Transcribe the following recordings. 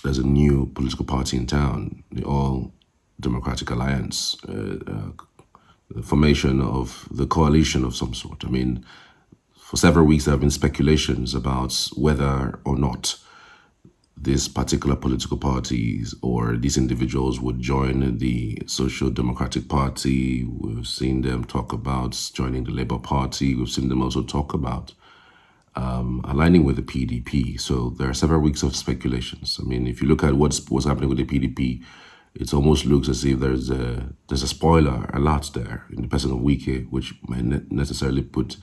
there's a new political party in town, the All Democratic Alliance, the formation of the coalition of some sort. I mean, for several weeks there have been speculations about whether or not these particular political parties or these individuals would join the Social Democratic Party. We've seen them talk about joining the Labour Party. We've seen them also talk about aligning with the PDP. So there are several weeks of speculations. I mean, if you look at what's happening with the PDP, it almost looks as if there's a spoiler alert there in the person of Wike, which might not necessarily put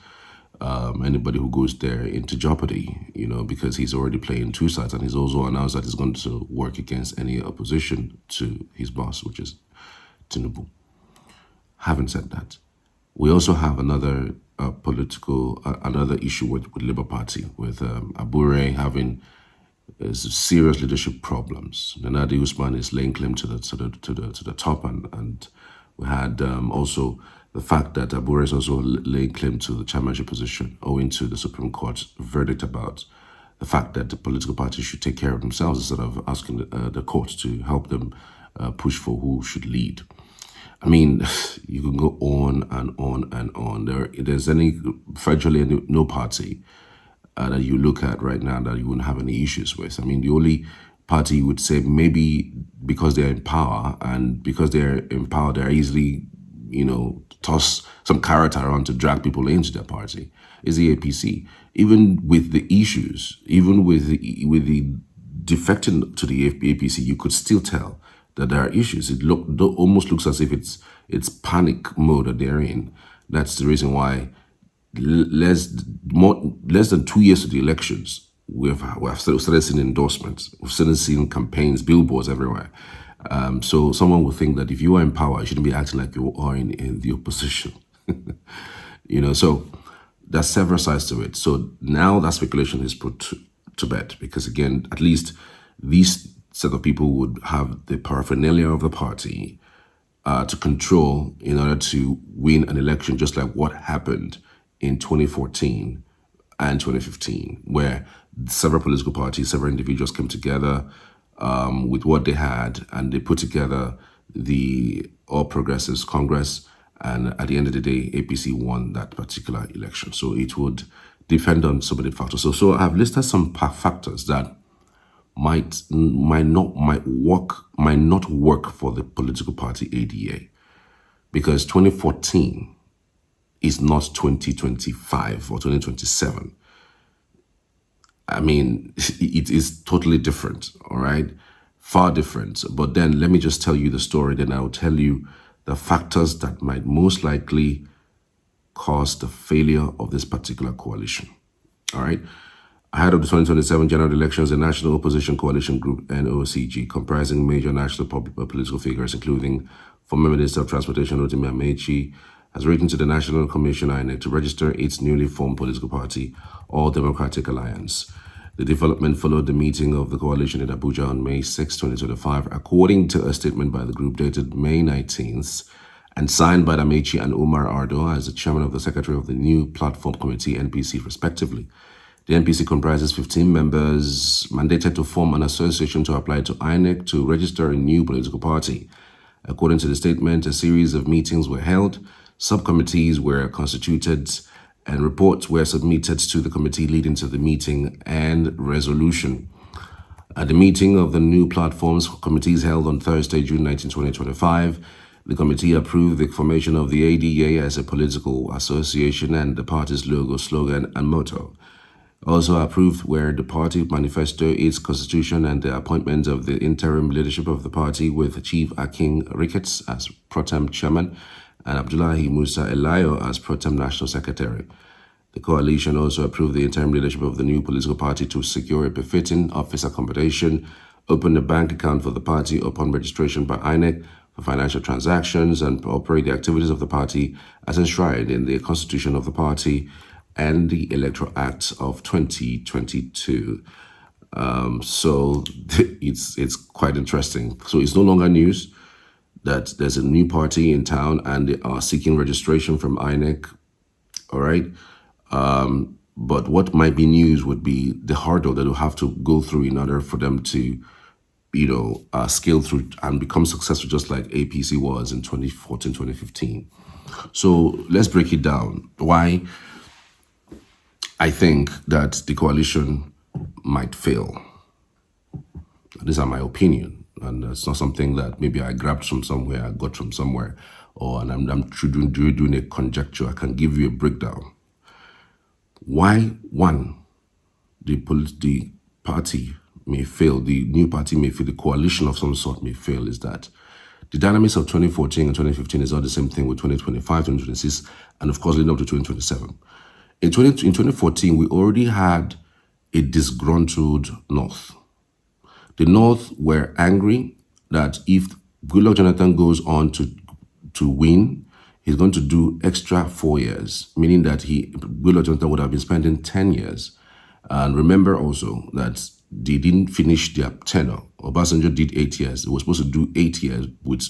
anybody who goes there into jeopardy, because he's already playing two sides, and he's also announced that he's going to work against any opposition to his boss, which is Tinubu. Having said that, we also have another another issue with Labour Party, with Abure having serious leadership problems. Nana Usman is laying claim to the top, and we had also the fact that Abure is also laying claim to the chairmanship position, owing to the Supreme Court's verdict about the fact that the political parties should take care of themselves instead of asking the court to help them push for who should lead. I mean, you can go on and on and on. There's virtually no party that you look at right now that you wouldn't have any issues with. I mean, the only party you would say maybe because they're in power, and because they're in power, they're easily, toss some carrot around to drag people into their party, is the APC. Even with the issues, even with the defecting to the APC, you could still tell that there are issues. It almost looks as if it's panic mode that they're in. That's the reason why less than 2 years to the elections, we've started seeing endorsements. We've started seeing campaigns, billboards everywhere. So someone would think that if you are in power, you shouldn't be acting like you are in the opposition. So there's several sides to it. So now that speculation is put to bed, because again, at least these set of people would have the paraphernalia of the party to control in order to win an election, just like what happened in 2014 and 2015, where several political parties, several individuals came together with what they had, and they put together the All Progressives Congress, and at the end of the day, APC won that particular election. So it would depend on so many factors. So I've listed some factors that might not work for the political party ADA, because 2014 is not 2025 or 2027. I mean, it is totally different, all right? Far different. But then let me just tell you the story, then I'll tell you the factors that might most likely cause the failure of this particular coalition, all right? Ahead of the 2027 general elections, the National Opposition Coalition Group, NOCG, comprising major national political figures, including former Minister of Transportation, Rotimi Amechi, has written to the National Commission, INEC, to register its newly formed political party, All Democratic Alliance. The development followed the meeting of the coalition in Abuja on May 6, 2025, according to a statement by the group dated May 19th, and signed by Amechi and Umar Ardo as the chairman of the secretary of the new platform committee, NPC, respectively. The NPC comprises 15 members mandated to form an association to apply to INEC to register a new political party. According to the statement, a series of meetings were held, subcommittees were constituted, and reports were submitted to the committee leading to the meeting and resolution. At the meeting of the new platforms committees held on Thursday, June 19, 2025, the committee approved the formation of the ADA as a political association and the party's logo, slogan, and motto. Also approved were the party manifesto, its constitution, and the appointment of the interim leadership of the party, with Chief Akin Ricketts as pro tem chairman and Abdullahi Musa Elayo as pro tem national secretary. The coalition also approved the interim leadership of the new political party to secure a befitting office accommodation, open a bank account for the party upon registration by INEC for financial transactions, and operate the activities of the party as enshrined in the constitution of the party and the Electoral Act of 2022. So it's quite interesting. So it's no longer news that there's a new party in town and they are seeking registration from INEC, all right? But what might be news would be the hurdle that they'll have to go through in order for them to scale through and become successful just like APC was in 2014, 2015. So let's break it down. Why I think that the coalition might fail. These are my opinion, and it's not something that maybe I grabbed from somewhere, I got from somewhere, or and I'm doing a conjecture. I can give you a breakdown. Why one, the party may fail, the new party may fail, the coalition of some sort may fail is that the dynamics of 2014 and 2015 is not the same thing with 2025, 2026, and of course leading up to 2027. In 2014, we already had a disgruntled North. The North were angry that if Goodluck Jonathan goes on to win, he's going to do extra 4 years, meaning that Goodluck Jonathan would have been spending 10 years. And remember also that they didn't finish their tenure. Obasanjo did 8 years. It was supposed to do 8 years with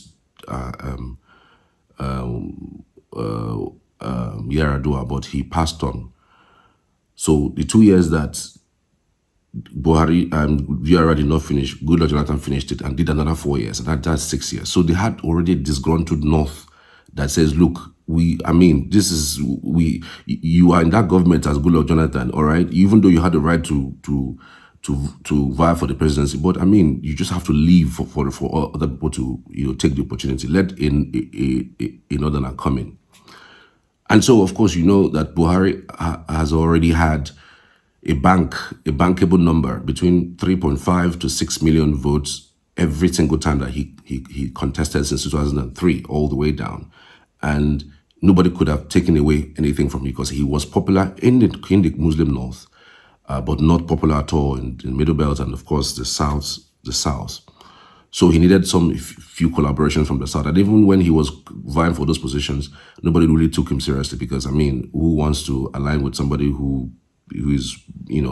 Yar'Adua, but he passed on. So the 2 years that Buhari and Vieira did not finish, Goodluck Jonathan finished it and did another 4 years. And that's 6 years. So they had already a disgruntled North that says, look, you are in that government as Goodluck Jonathan, all right? Even though you had the right to vie for the presidency, but I mean, you just have to leave for other people to take the opportunity. Let in Northerner come in. And so, of course, you know that Buhari has already had a bankable number between 3.5 to 6 million votes every single time that he contested since 2003, all the way down. And nobody could have taken away anything from him because he was popular in the Muslim North, but not popular at all in the Middle Belt and, of course, the South. So he needed some few collaborations from the South. And even when he was vying for those positions, nobody really took him seriously because, I mean, who wants to align with somebody who is,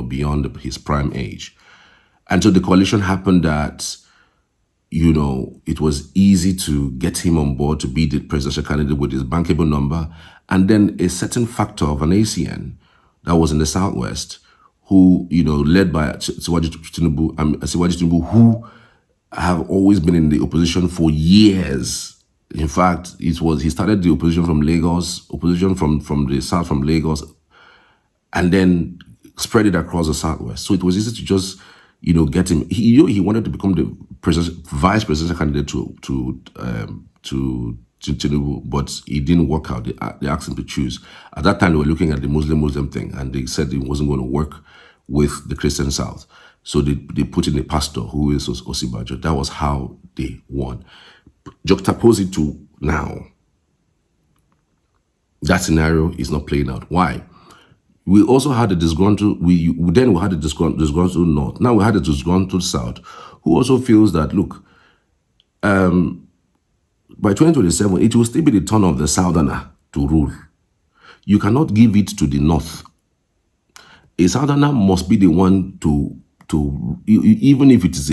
beyond his prime age? And so the coalition happened that, it was easy to get him on board to be the presidential candidate with his bankable number. And then a certain factor of an ACN that was in the Southwest, who, led by Asiwaju Tinubu, who have always been in the opposition for years. In fact, he started the opposition from Lagos, opposition from the South, from Lagos, and then spread it across the Southwest. So it was easy to just, get him. He wanted to become the vice presidential candidate to Tinubu, but it didn't work out. They asked him to choose. At that time, they were looking at the Muslim thing, and they said it wasn't going to work with the Christian South. So they put in a pastor who is Osibajo. That was how they won. Juxtapose it to now. That scenario is not playing out. Why? We also had a disgruntled, we had a disgruntled North. Now we had a disgruntled South, who also feels that, look, by 2027, it will still be the turn of the Southerner to rule. You cannot give it to the North. A Southerner must be the one to even if it is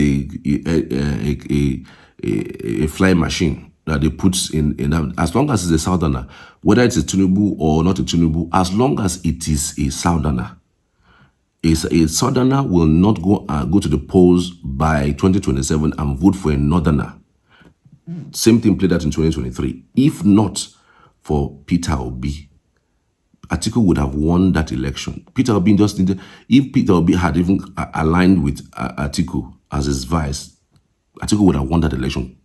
a flying machine that they put in, as long as it's a Southerner, whether it's a Tinubu or not a Tinubu, as long as it is a Southerner, a Southerner will not go to the polls by 2027 and vote for a Northerner. Same thing played out in 2023. If not for Peter Obi, Atiku would have won that election. Peter Obi just needed, if Peter Obi had even aligned with Atiku as his vice, Atiku would have won that election.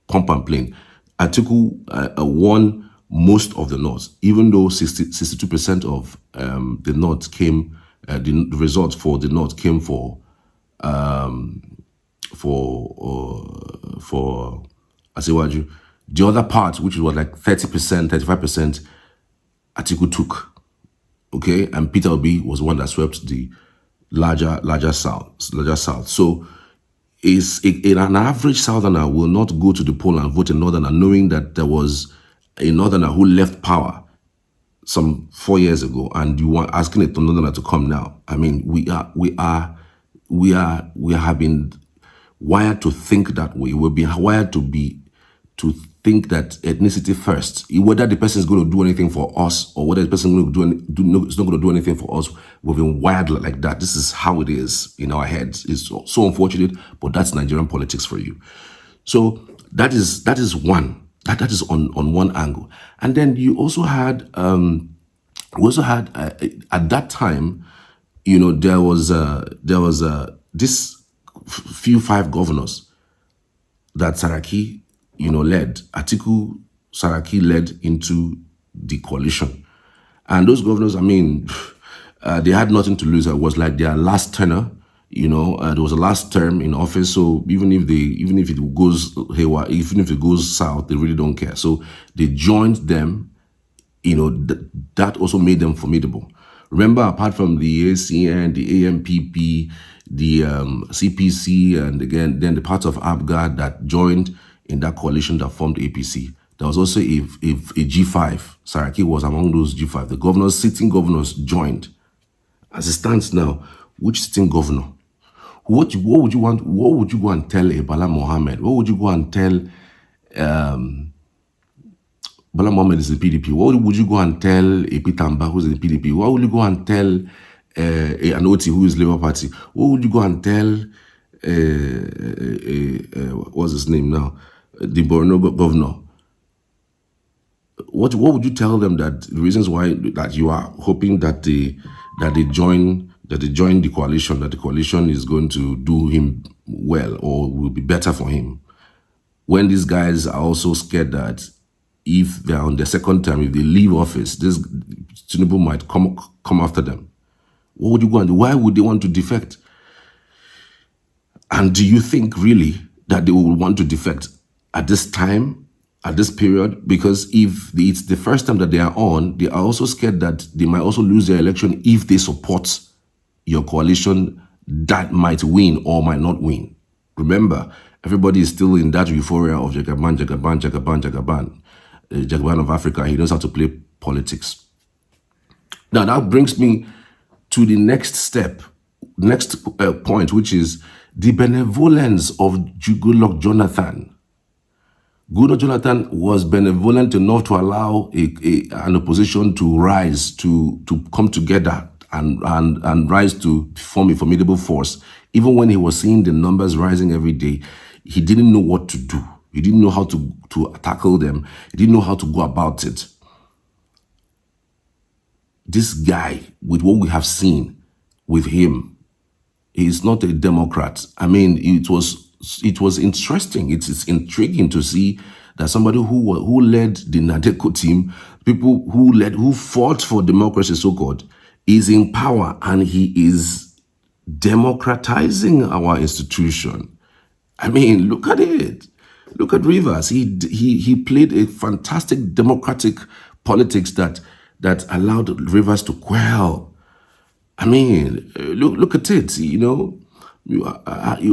Pump and plain. Atiku won most of the North, even though 62% of the North came, the results for the North came for Asiwaju. The other part, which was like 30%, 35%, Atiku took, okay, and Peter Obi was the one that swept the larger South. So, an average Southerner will not go to the poll and vote a Northerner, knowing that there was a Northerner who left power some 4 years ago, and you want asking a Northerner to come now. I mean, we have been wired to think that way. We've been wired to to think that ethnicity first, whether the person is going to do anything for us or whether the person is not going to do anything for us, we've been wired like that. This is how it is in our heads. It's so unfortunate, but that's Nigerian politics for you. So that is one. That is on one angle. And then you also had at that time, there was this few 5 governors that Saraki, led. Atiku Saraki led into the coalition, and those governors, they had nothing to lose. It was like their last tenure. There was a last term in office, so even if it goes haywire, even if it goes south, they really don't care. So they joined them. That also made them formidable. Remember, apart from the ACN, the AMPP, the CPC, and again, then the part of ABGA that joined in that coalition that formed APC, there was also a G5. Saraki was among those G5. The sitting governors joined. As it stands now, which sitting governor? What would you go and tell a Bala Mohammed? What would you go and tell Bala Mohammed is the PDP? What would you go and tell a Pitamba who's in the PDP? What would you go and tell an Oti who is Labour Party? What would you go and tell what's his name now? The Borno governor? What would you tell them that the reasons why that you are hoping that they join the coalition, that the coalition is going to do him well or will be better for him, when these guys are also scared that if they're on their second term, if they leave office, this Tinubu might come after them? What would you go and do? Why would they want to defect? And do you think really that they will want to defect at this time, at this period? Because if it's the first time that they are on, they are also scared that they might also lose their election if they support your coalition that might win or might not win. Remember, everybody is still in that euphoria of Jagaban of Africa. He knows how to play politics. Now that brings me to the next step, next point, which is the benevolence of Goodluck Jonathan. Goodluck Jonathan was benevolent enough to allow an opposition to rise, to come together and rise to form a formidable force. Even when he was seeing the numbers rising every day, he didn't know what to do. He didn't know how to tackle them. He didn't know how to go about it. This guy, with what we have seen with him, he is not a Democrat. It was interesting. It's intriguing to see that somebody who led the Nadeko team, people who fought for democracy, so-called, is in power, and he is democratizing our institution. Look at it. Look at Rivers. He played a fantastic democratic politics that allowed Rivers to quell. Look at it. You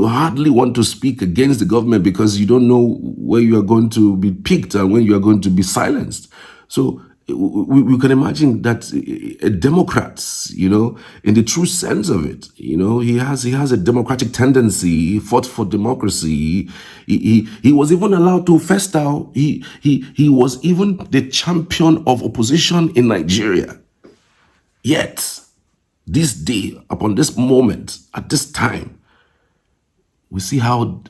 hardly want to speak against the government because you don't know where you are going to be picked and when you are going to be silenced. So we can imagine that a Democrat, in the true sense of it, he has a democratic tendency. He fought for democracy. He was even allowed to fester. He was even the champion of opposition in Nigeria. Yet, this day, upon this moment, at this time, we see how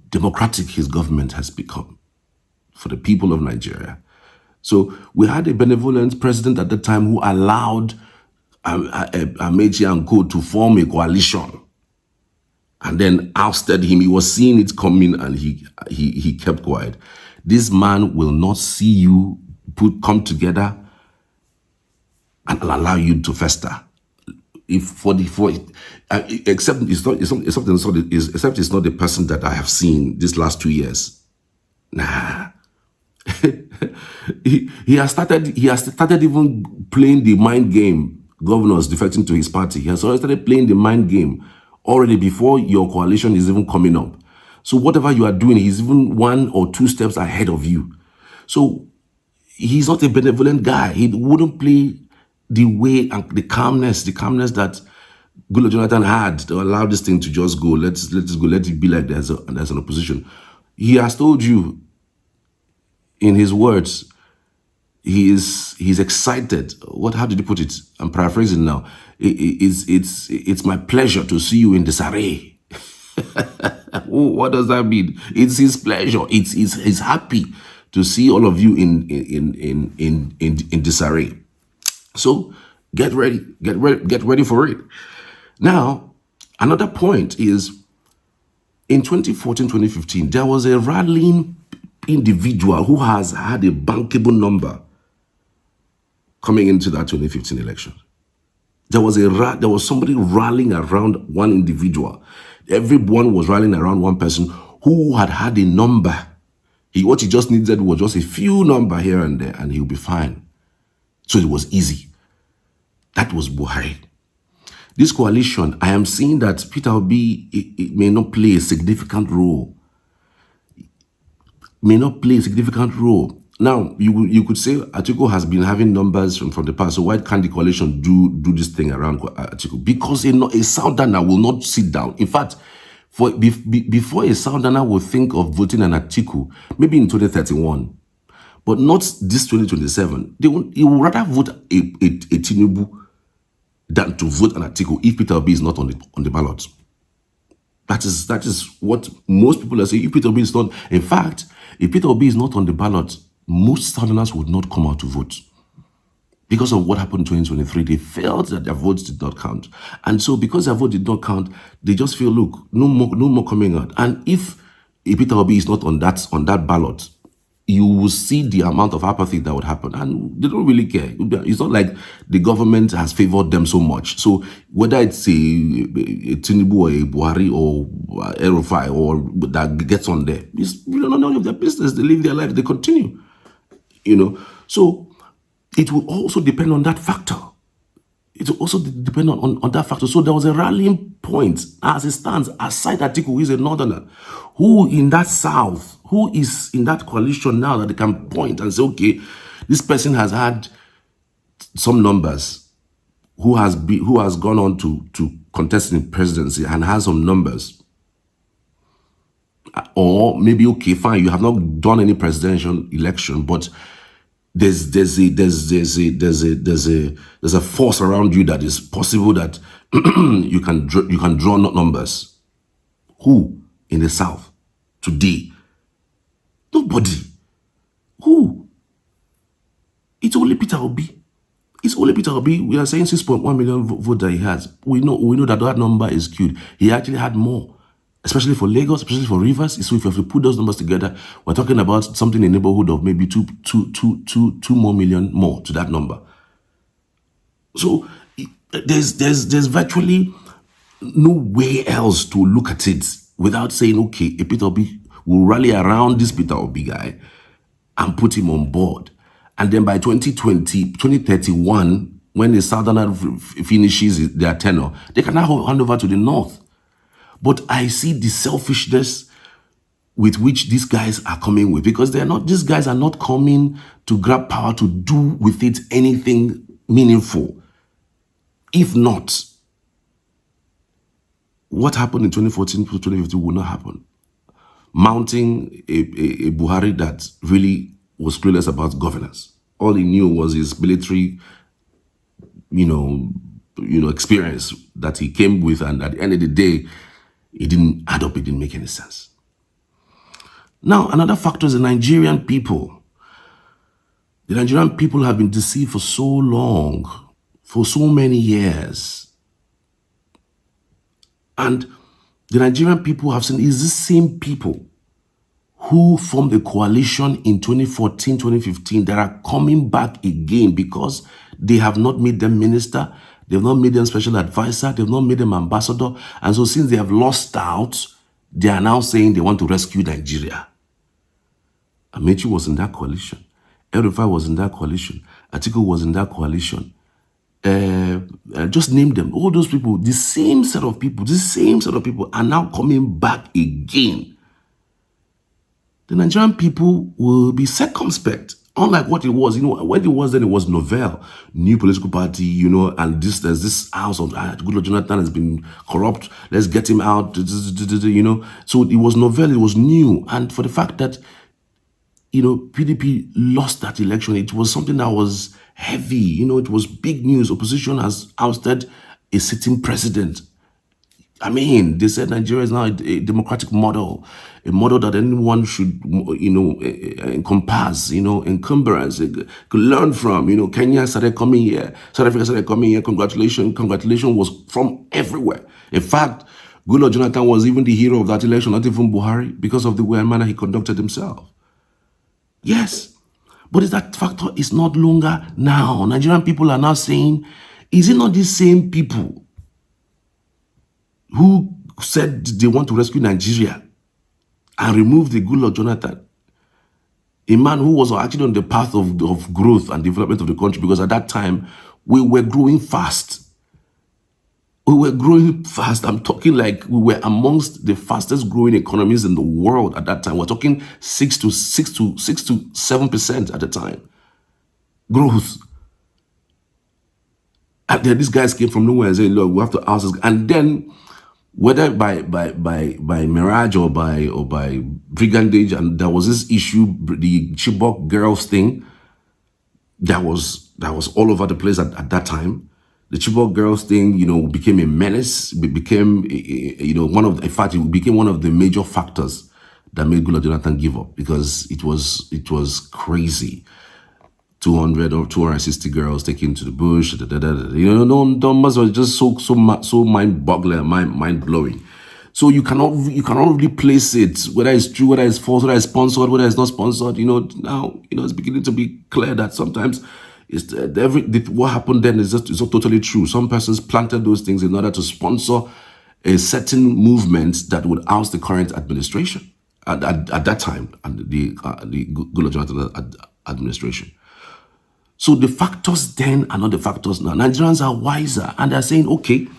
democratic his government has become for the people of Nigeria. So we had a benevolent president at the time who allowed Amechi and Co to form a coalition, and then ousted him. He was seeing it coming, and he kept quiet. This man will not see you come together and allow you to fester. Except it's not the person that I have seen these last 2 years. Nah. he has started even playing the mind game. Governors defecting to his party. He has already started playing the mind game already before your coalition is even coming up. So whatever you are doing, he's even 1 or 2 steps ahead of you. So he's not a benevolent guy. He wouldn't play the way and the calmness that Goodluck Jonathan had to allow this thing to just go. Let it go. Let it be like there's an opposition. He has told you, in his words, he's excited. How did he put it? I'm paraphrasing now. It's my pleasure to see you in disarray. What does that mean? It's his pleasure. He's happy to see all of you in disarray. So get ready, get ready for it. Now, another point is in 2014, 2015, there was a rallying individual who has had a bankable number coming into that 2015 election. There was somebody rallying around one individual. Everyone was rallying around one person who had a number. What he just needed was just a few number here and there, and he'll be fine. So it was easy. That was Buhari. This coalition, I am seeing that Peter Obi it may not play a significant role. Now, you could say Atiku has been having numbers from the past, so why can't the coalition do this thing around Atiku? Because a Southerner will not sit down. In fact, before a Southerner will think of voting an Atiku, maybe in 2031, but not this 2027, he will rather vote a Tinubu than to vote an Atiku if Peter Obi is not on the ballot. That is what most people are saying. If Peter Obi is not, in fact, if Peter Obi is not on the ballot, most Southerners would not come out to vote. Because of what happened in 2023, they felt that their votes did not count. And so because their vote did not count, they just feel, look, no more coming out. And if Peter Obi is not on that ballot, you will see the amount of apathy that would happen. And they don't really care. It's not like the government has favored them so much. So whether it's a Tinubu or a Buhari or El-Rufai or that gets on there, it's really none of their business. They live their life, they continue. So it will also depend on that factor. It will also depend on that factor. So there was a rallying point as it stands, aside Atiku, who is a northerner, who in that south, who is in that coalition now that they can point and say, okay, this person has had some numbers, who has gone on to contest in presidency and has some numbers. Or maybe, okay, fine, you have not done any presidential election, but there's a force around you that is possible that you can draw numbers. Who in the south today? Nobody. Who? It's only Peter Obi. It's only Peter Obi. We are saying 6.1 million votes that he has. We know that number is skewed. He actually had more, especially for Lagos, especially for Rivers. So if you have to put those numbers together, we're talking about something in the neighborhood of maybe 2 more million more to that number. So there's virtually no way else to look at it without saying, okay, a Peter Obi will rally around this Peter Obi guy and put him on board. And then by 2031, when the Southerner finishes their tenure, they can now hand over to the North. But I see the selfishness with which these guys are coming with, because these guys are not coming to grab power to do with it anything meaningful. If not, what happened in 2014 to 2015 will not happen. Mounting a Buhari that really was clueless about governance. All he knew was his military, experience that he came with, and at the end of the day, it didn't add up. It didn't make any sense. Now, another factor is the Nigerian people. The Nigerian people have been deceived for so long, for so many years. And the Nigerian people have seen is the same people who formed the coalition in 2014, 2015 that are coming back again because they have not made them minister, they've not made them special advisor, they've not made them ambassador. And so since they have lost out, they are now saying they want to rescue Nigeria. Amechi was in that coalition. El-Rufai was in that coalition. Atiku was in that coalition. Just name them. All those people, the same set of people are now coming back again. The Nigerian people will be circumspect, unlike what it was. When it was then, it was Novell, new political party, and there's this house of Goodluck Jonathan has been corrupt. Let's get him out, So it was Novell, it was new. And for the fact that PDP lost that election. It was something that was heavy. It was big news. Opposition has ousted a sitting president. I mean, they said Nigeria is now a democratic model, a model that anyone should, encompass, encumbrance, could learn from. Kenya started coming here, South Africa started coming here. Congratulations was from everywhere. In fact, Goodluck Jonathan was even the hero of that election, not even Buhari, because of the way and manner he conducted himself. Yes, but that factor is not longer now. Nigerian people are now saying, is it not the same people who said they want to rescue Nigeria and remove the Goodluck Jonathan, a man who was actually on the path of growth and development of the country, because at that time, we were growing fast. We were growing fast. I'm talking like we were amongst the fastest growing economies in the world at that time. We're talking 6 to 7% at the time. Growth. And then these guys came from nowhere and said, look, we have to house this. And then whether by mirage or by brigandage, and there was this issue, the Chibok girls thing, that was all over the place at that time. The Chibok girls thing, became a menace. It became, it became one of the major factors that made Goodluck Jonathan give up, because it was crazy. 200 or 260 girls taken to the bush. Numbers were just so mind-boggling, mind-blowing. So you cannot really place it, whether it's true, whether it's false, whether it's sponsored, whether it's not sponsored. Now it's beginning to be clear that sometimes what happened then is not totally true. Some persons planted those things in order to sponsor a certain movement that would oust the current administration at that time, and the Goodluck Jonathan administration. So the factors then are not the factors now. Nigerians are wiser, and they're saying, okay,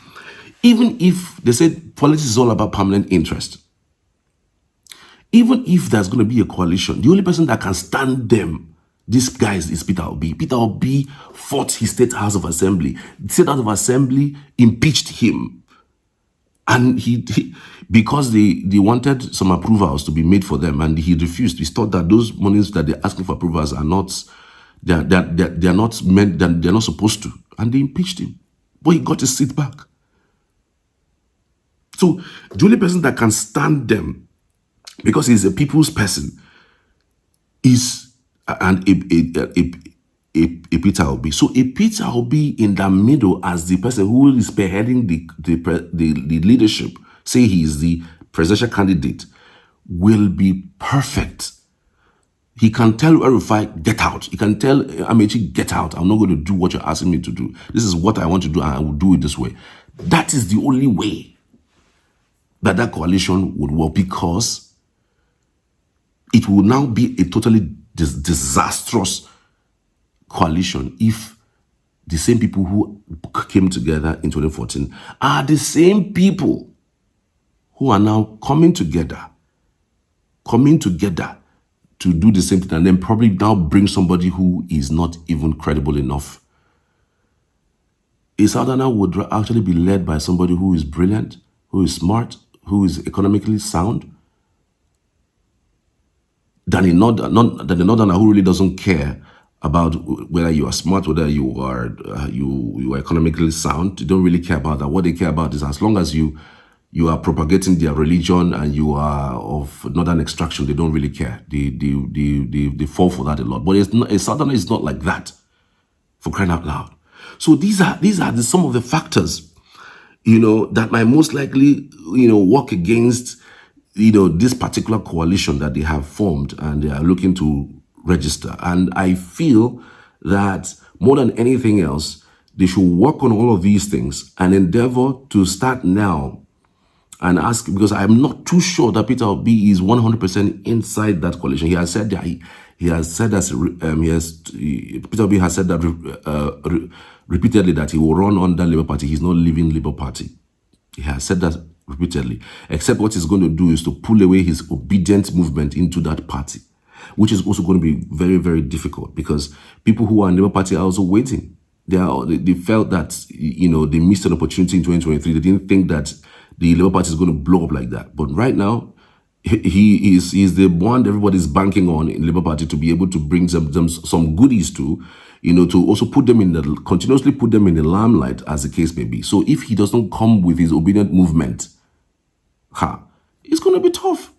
even if they said politics is all about permanent interest, even if there's going to be a coalition, the only person that can stand them, this guy is Peter Obi. Peter Obi fought his State House of Assembly. The State House of Assembly impeached him. And because they wanted some approvals to be made for them, and he refused. He thought that those monies that they're asking for approvals are not, they're not meant, they're not supposed to. And they impeached him. But he got his seat back. So the only person that can stand them, because he's a people's person, is a Peter Obi. So a Peter Obi in the middle as the person who is spearheading the leadership, say he is the presidential candidate, will be perfect. He can tell El-Rufai, get out. He can tell Amaechi, get out. I'm not going to do what you're asking me to do. This is what I want to do, and I will do it this way. That is the only way that coalition would work, because it will now be a totally disastrous coalition if the same people who came together in 2014 are the same people who are now coming together to do the same thing, and then probably now bring somebody who is not even credible enough. A Southerner would actually be led by somebody who is brilliant, who is smart, who is economically sound, than a Northerner who really doesn't care about whether you are smart, whether you are economically sound. They don't really care about that. What they care about is, as long as you are propagating their religion and you are of northern extraction, they don't really care. They fall for that a lot. But a Southerner is not like that, for crying out loud. So these are some of the factors, that might most likely, work against, this particular coalition that they have formed and they are looking to register. And I feel that more than anything else, they should work on all of these things and endeavor to start now and ask, because I'm not too sure that Peter Obi is 100% inside that coalition. He has said that Peter Obi has said that repeatedly, that he will run under Labour Party. He's not leaving Labour Party. He has said that repeatedly, except what he's going to do is to pull away his obedient movement into that party, which is also going to be very, very difficult, because people who are in the Labour Party are also waiting. They felt that, they missed an opportunity in 2023. They didn't think that the Labour Party is going to blow up like that. But right now, He's the one everybody's banking on in Labour Party to be able to bring them some goodies to, to also put them continuously put them in the limelight, as the case may be. So if he doesn't come with his obedient movement, it's going to be tough.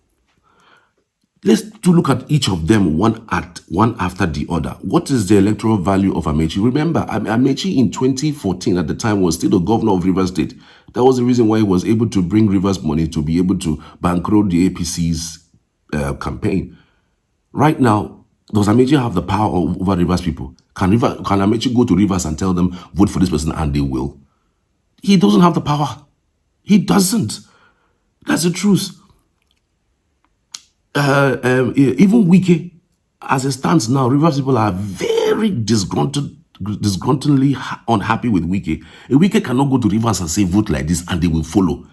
Let's to look at each of them one after the other. What is the electoral value of Amechi? Remember, Amechi in 2014 at the time was still the governor of Rivers State. That was the reason why he was able to bring Rivers money to be able to bankroll the APC's campaign. Right now, does Amechi have the power over Rivers people? Can Amechi go to Rivers and tell them, vote for this person, and they will? He doesn't have the power. He doesn't. That's the truth. Even Wike, as it stands now, Rivers people are very disgruntledly unhappy with Wike. Wike cannot go to Rivers and say vote like this and they will follow.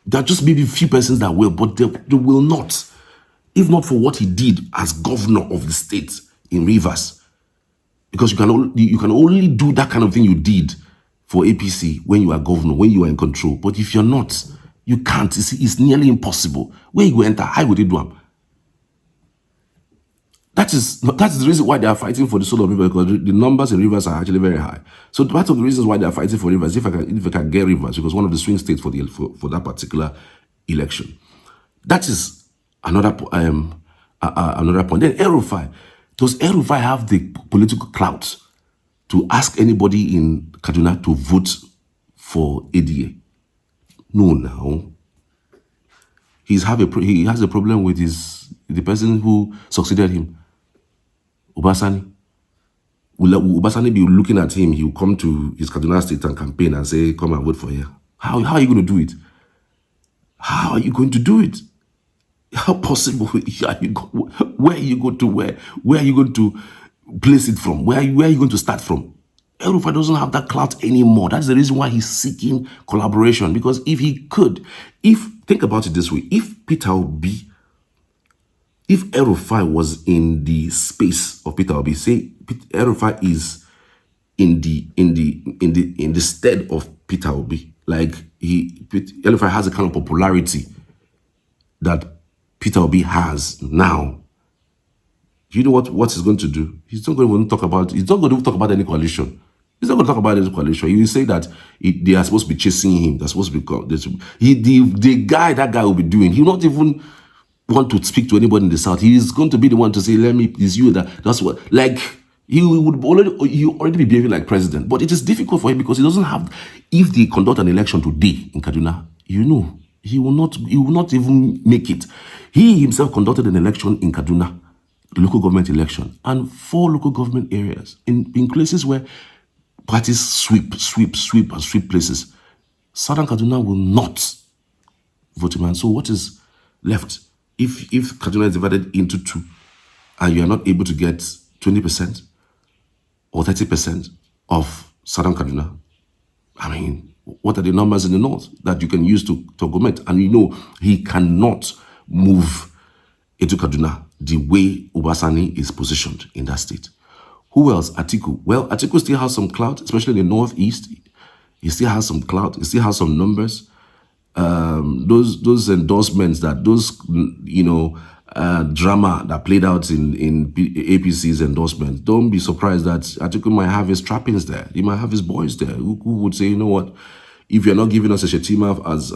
There are just maybe a few persons that will, but they will not. If not for what he did as governor of the state in Rivers. Because you can only do that kind of thing you did for APC when you are governor, when you are in control. But if you're not, you can't. It's nearly impossible. Where you go enter, how would they do them? That is the reason why they are fighting for the soul of Rivers, because the numbers in Rivers are actually very high. So part of the reasons why they are fighting for Rivers, if I can get Rivers, because one of the swing states for that particular election. That is another point. Then El-Rufai. Does El-Rufai have the political clout to ask anybody in Kaduna to vote for ADA? No, now. He has a problem with the person who succeeded him, Ubasani. Will Ubasani be looking at him? He will come to his Kaduna State and campaign and say, come and vote for here. How are you going to do it? How are you going to do it? How possible are you where are you going to where are you going to place it from? Where are you going to start from? El-Rufai doesn't have that clout anymore. That's the reason why he's seeking collaboration. Because if he could, think about it this way, if El-Rufai was in the space of Peter Obi, say El-Rufai is in the stead of Peter Obi, like El-Rufai has a kind of popularity that Peter Obi has now. Do you know what he's going to do? He's not going to talk about any coalition. He's not going to talk about any coalition. He will say that they are supposed to be chasing him. They're supposed to be that guy will be doing. He will not even want to speak to anybody in the South. He is going to be the one to say, it's you that's what, like, he would already be behaving like president. But it is difficult for him because he doesn't have, if they conduct an election today in Kaduna, he will not even make it. He himself conducted an election in Kaduna, local government election, and 4 local government areas in places where parties sweep places. Southern Kaduna will not vote him. And so what is left? If Kaduna is divided into 2 and you are not able to get 20% or 30% of Southern Kaduna, I mean, what are the numbers in the north that you can use to augment? And he cannot move into Kaduna the way Ubasani is positioned in that state. Who else? Atiku. Well, Atiku still has some clout, especially in the northeast. He still has some clout. He still has some numbers. Those endorsements drama that played out in APC's endorsement. Don't be surprised that Atiku might have his trappings there. He might have his boys there who would say, you know what? If you're not giving us a Shetima as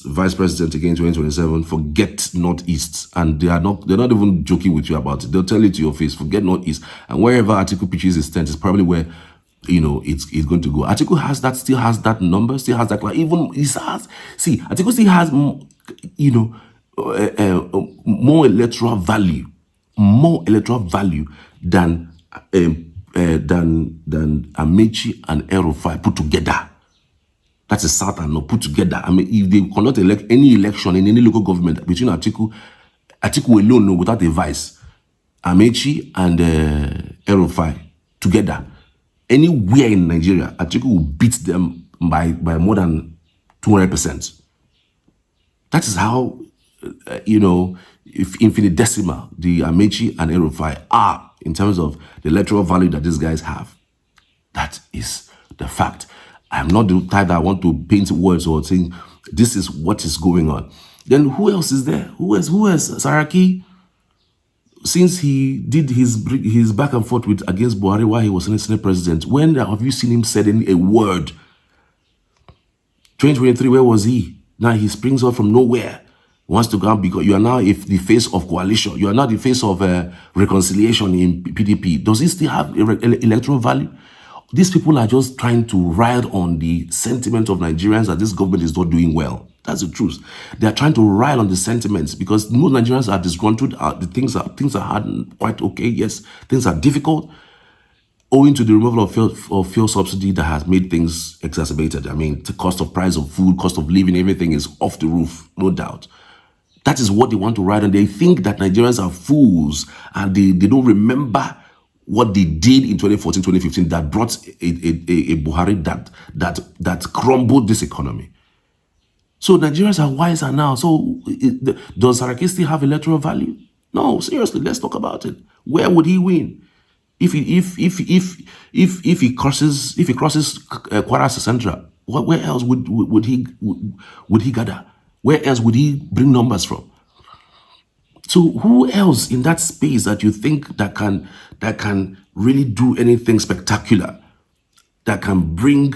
vice president again in 2027, forget Northeast. And they're not even joking with you about it. They'll tell it to your face, forget Northeast. And wherever Atiku pitches his tent is probably where it's going to go. Atiku still has that number, still has that, like, Atiku still has more electoral value than Amechi and El-Rufai put together. That's a South and not put together. I mean, if they cannot elect any election in any local government between Atiku alone, without a vice, Amechi and El-Rufai together, anywhere in Nigeria, Atiku will beat them by more than 200%. That is how, infinitesimal the Amechi and El-Rufai are in terms of the electoral value that these guys have. That is the fact. I'm not the type that I want to paint words or saying this is what is going on. Then who else is there? Who else? Who else? Saraki, since he did his back and forth with against Buhari while he was Senate president, when have you seen him said a word? 2023, where was he? Now he springs up from nowhere. Wants to go because you are now the face of coalition. You are now the face of reconciliation in PDP. Does it still have electoral value? These people are just trying to ride on the sentiment of Nigerians that this government is not doing well. That's the truth. They are trying to ride on the sentiments because most Nigerians are disgruntled. The things are hard, quite okay. Yes, things are difficult, owing to the removal of fuel subsidy that has made things exacerbated. I mean, the cost of price of food, cost of living, everything is off the roof, no doubt. That is what they want to ride on. They think that Nigerians are fools and they don't remember what they did in 2014, 2015 that brought a Buhari that crumbled this economy. So Nigerians are wiser now. So does Saraki still have electoral value? No, seriously, let's talk about it. Where would he win? If he crosses Kwara Central, where else would he gather? Where else would he bring numbers from? So who else in that space that you think that can really do anything spectacular, that can bring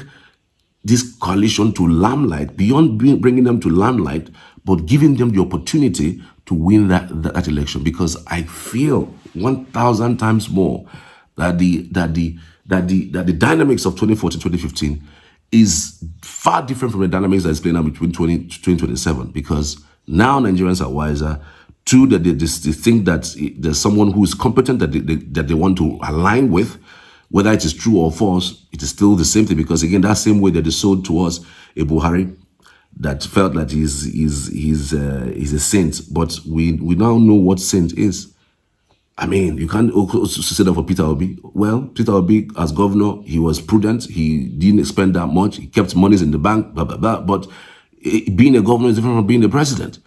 this coalition to limelight, beyond bringing them to limelight, but giving them the opportunity to win that election? Because I feel 1,000 times more that the dynamics of 2014, 2015 is far different from the dynamics that is playing out between 2027. Because now Nigerians are wiser. Two, that they think that there's someone who is competent that they want to align with. Whether it is true or false, it is still the same thing. Because again, that same way that they sold to us a Buhari that felt that he's a saint, but we now know what saint is. I mean, you can't also say that for Peter Obi. Well, Peter Obi, as governor, he was prudent. He didn't spend that much. He kept monies in the bank, blah, blah, blah. But being a governor is different from being the president.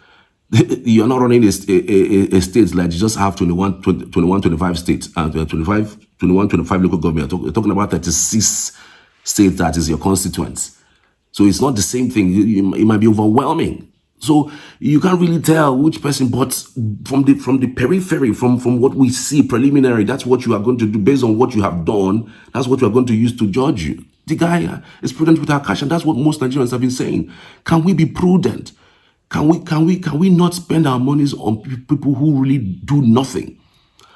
You're not running a state like you just have 21, 25 states and 21, 25 local government. You're talking about 36 states that is your constituents. So it's not the same thing. It might be overwhelming. So you can't really tell which person, but from the periphery, from what we see preliminary, that's what you are going to do based on what you have done. That's what you are going to use to judge you. The guy is prudent with our cash, and that's what most Nigerians have been saying. Can we be prudent? Can we not spend our monies on people who really do nothing?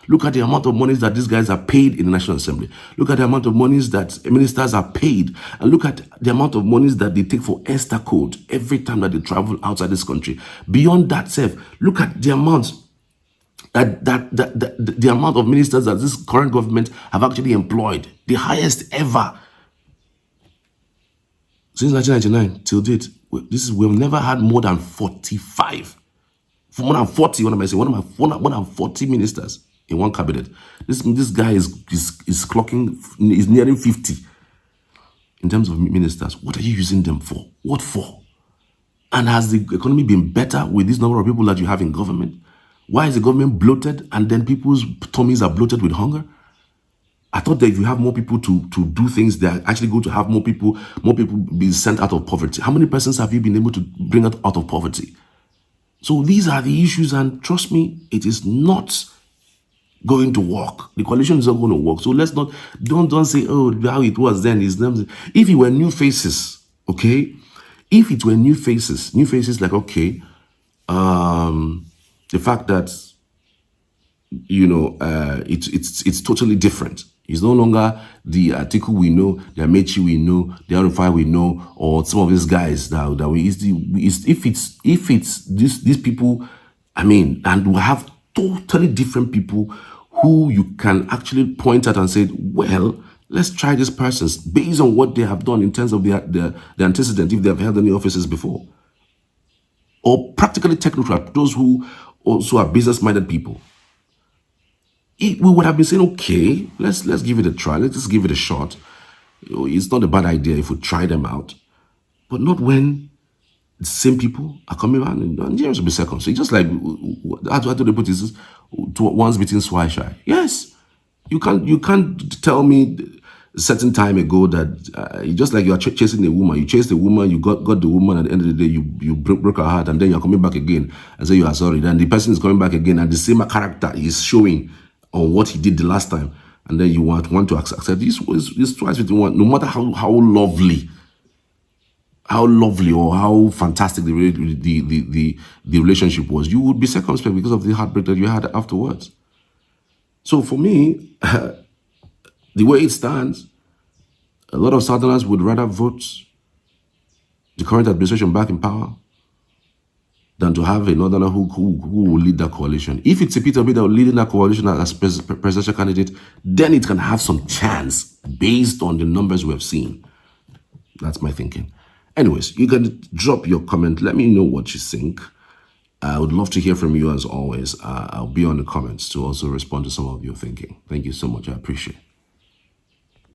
Look at the amount of monies that these guys are paid in the National Assembly. Look at the amount of monies that ministers are paid. And look at the amount of monies that they take for ESTA code every time that they travel outside this country. Beyond that, look at the amount the amount of ministers that this current government have actually employed. The highest ever. Since 1999 till date, we've never had more than 45. More than 40, what am I saying? More than 40 ministers in one cabinet. This guy is clocking, is nearing 50 in terms of ministers. What are you using them for? What for? And has the economy been better with this number of people that you have in government? Why is the government bloated and then people's tummies are bloated with hunger? I thought that if you have more people to do things, they're actually going to have more people be sent out of poverty. How many persons have you been able to bring out of poverty? So these are the issues, and trust me, it is not going to work. The coalition is not going to work. So let's not, don't say, oh, how it was then. If it were new faces, okay? If it were new faces like, okay, the fact that, you know, it's totally different. It's no longer the Atiku we know, the Amechi we know, the Arufai we know, or some of these guys that we if it's these people, I mean, and we have totally different people who you can actually point at and say, well, let's try these persons based on what they have done in terms of the antecedent, if they have held any offices before, or practically technocrat, those who also are business-minded people. We would have been saying, okay, let's give it a try. Let's just give it a shot. It's not a bad idea if we try them out, but not when the same people are coming around and Nigerians will be second. So it's just like, how do they put this? Once beaten, twice shy. Yes, you can't tell me a certain time ago that just like you are chasing a woman, you chased a woman, you got the woman. At the end of the day, you broke her heart, and then you're coming back again and say you are sorry. Then the person is coming back again, and the same character is showing on what he did the last time, and then you want to accept this twice with one, no matter how lovely or how fantastic the relationship was, you would be circumspect because of the heartbreak that you had afterwards. So for me, the way it stands, a lot of Southerners would rather vote the current administration back in power than to have a Northerner who will lead that coalition. If it's a Peter Obi that will lead that coalition as presidential candidate, then it can have some chance based on the numbers we have seen. That's my thinking. Anyways, you can drop your comment. Let me know what you think. I would love to hear from you as always. I'll be on the comments to also respond to some of your thinking. Thank you so much. I appreciate it.